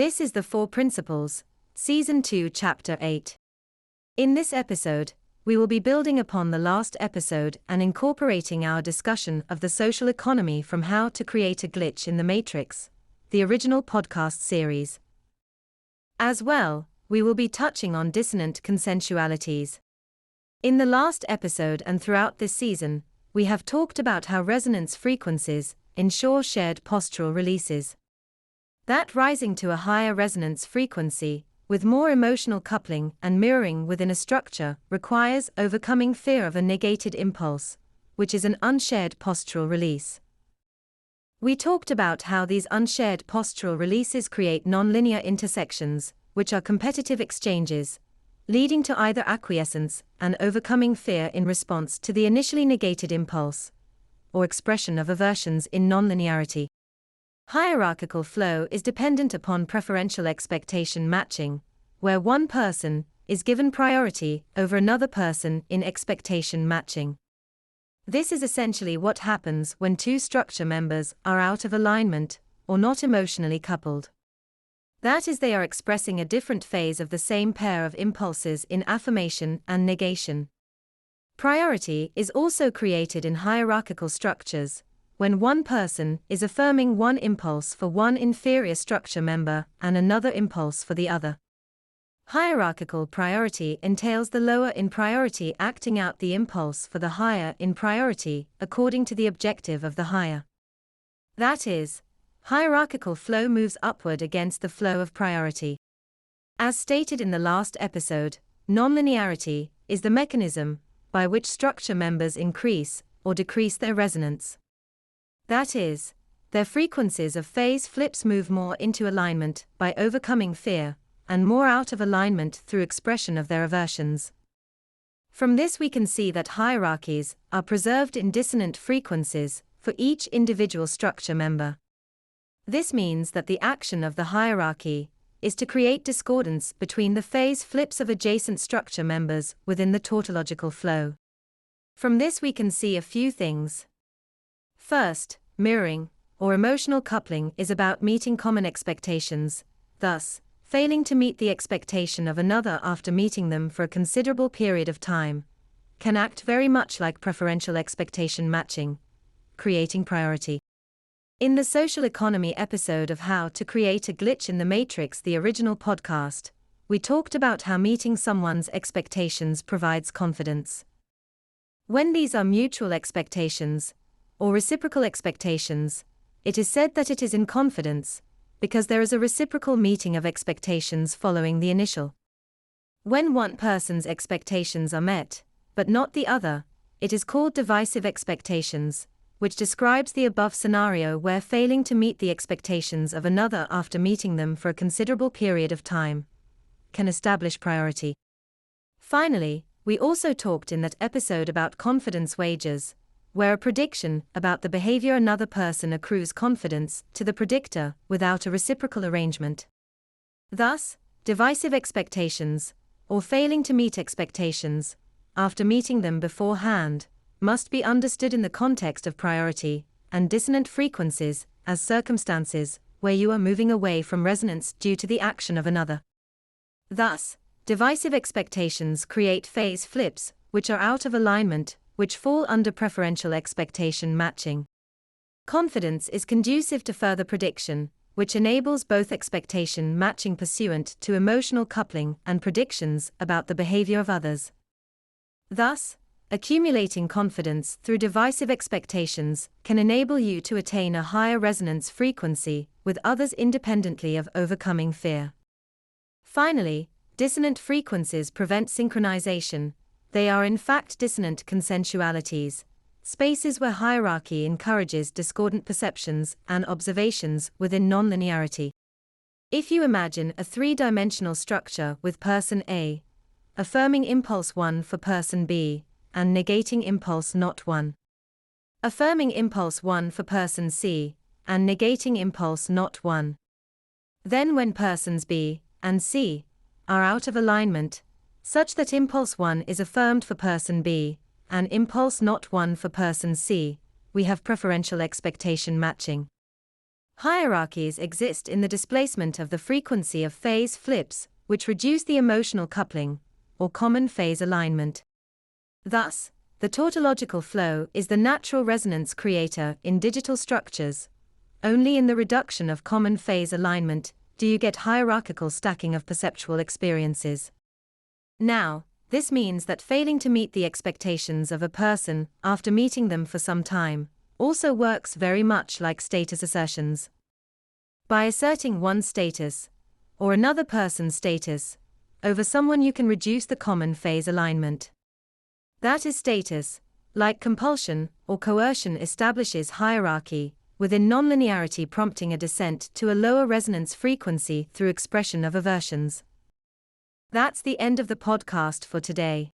This is the Four Principles, Season 2, Chapter 8. In this episode, we will be building upon the last episode and incorporating our discussion of the social economy from How to Create a Glitch in the Matrix, the original podcast series. As well, we will be touching on dissonant consensualities. In the last episode and throughout this season, we have talked about how resonance frequencies ensure shared postural releases. That rising to a higher resonance frequency, with more emotional coupling and mirroring within a structure, requires overcoming fear of a negated impulse, which is an unshared postural release. We talked about how these unshared postural releases create nonlinear intersections, which are competitive exchanges, leading to either acquiescence and overcoming fear in response to the initially negated impulse, or expression of aversions in nonlinearity. Hierarchical flow is dependent upon preferential expectation matching, where one person is given priority over another person in expectation matching. This is essentially what happens when two structure members are out of alignment or not emotionally coupled. That is, they are expressing a different phase of the same pair of impulses in affirmation and negation. Priority is also created in hierarchical structures, when one person is affirming one impulse for one inferior structure member and another impulse for the other. Hierarchical priority entails the lower in priority acting out the impulse for the higher in priority according to the objective of the higher. That is, hierarchical flow moves upward against the flow of priority. As stated in the last episode, nonlinearity is the mechanism by which structure members increase or decrease their resonance. That is, their frequencies of phase flips move more into alignment by overcoming fear, and more out of alignment through expression of their aversions. From this we can see that hierarchies are preserved in dissonant frequencies for each individual structure member. This means that the action of the hierarchy is to create discordance between the phase flips of adjacent structure members within the tautological flow. From this we can see a few things. First, mirroring, or emotional coupling, is about meeting common expectations, thus, failing to meet the expectation of another after meeting them for a considerable period of time, can act very much like preferential expectation matching, creating priority. In the social economy episode of How to Create a Glitch in the Matrix, the original podcast, we talked about how meeting someone's expectations provides confidence. When these are mutual expectations, or reciprocal expectations, it is said that it is in confidence, because there is a reciprocal meeting of expectations following the initial. When one person's expectations are met, but not the other, it is called divisive expectations, which describes the above scenario where failing to meet the expectations of another after meeting them for a considerable period of time can establish priority. Finally, we also talked in that episode about confidence wagers, where a prediction about the behavior another person accrues confidence to the predictor without a reciprocal arrangement. Thus, divisive expectations, or failing to meet expectations, after meeting them beforehand, must be understood in the context of priority and dissonant frequencies as circumstances where you are moving away from resonance due to the action of another. Thus, divisive expectations create phase flips which are out of alignment, which fall under preferential expectation matching. Confidence is conducive to further prediction, which enables both expectation matching pursuant to emotional coupling and predictions about the behavior of others. Thus, accumulating confidence through divisive expectations can enable you to attain a higher resonance frequency with others independently of overcoming fear. Finally, dissonant frequencies prevent synchronization. They are in fact dissonant consensualities, spaces where hierarchy encourages discordant perceptions and observations within nonlinearity. If you imagine a three-dimensional structure with person A, affirming impulse 1 for person B, and negating impulse not 1. Affirming impulse 1 for person C, and negating impulse not 1. Then when persons B and C are out of alignment, such that impulse 1 is affirmed for person B, and impulse not 1 for person C, we have preferential expectation matching. Hierarchies exist in the displacement of the frequency of phase flips, which reduce the emotional coupling, or common phase alignment. Thus, the tautological flow is the natural resonance creator in digital structures. Only in the reduction of common phase alignment do you get hierarchical stacking of perceptual experiences. Now, this means that failing to meet the expectations of a person after meeting them for some time also works very much like status assertions. By asserting one's status, or another person's status, over someone, you can reduce the common phase alignment. That is, status, like compulsion or coercion, establishes hierarchy within nonlinearity, prompting a descent to a lower resonance frequency through expression of aversions. That's the end of the podcast for today.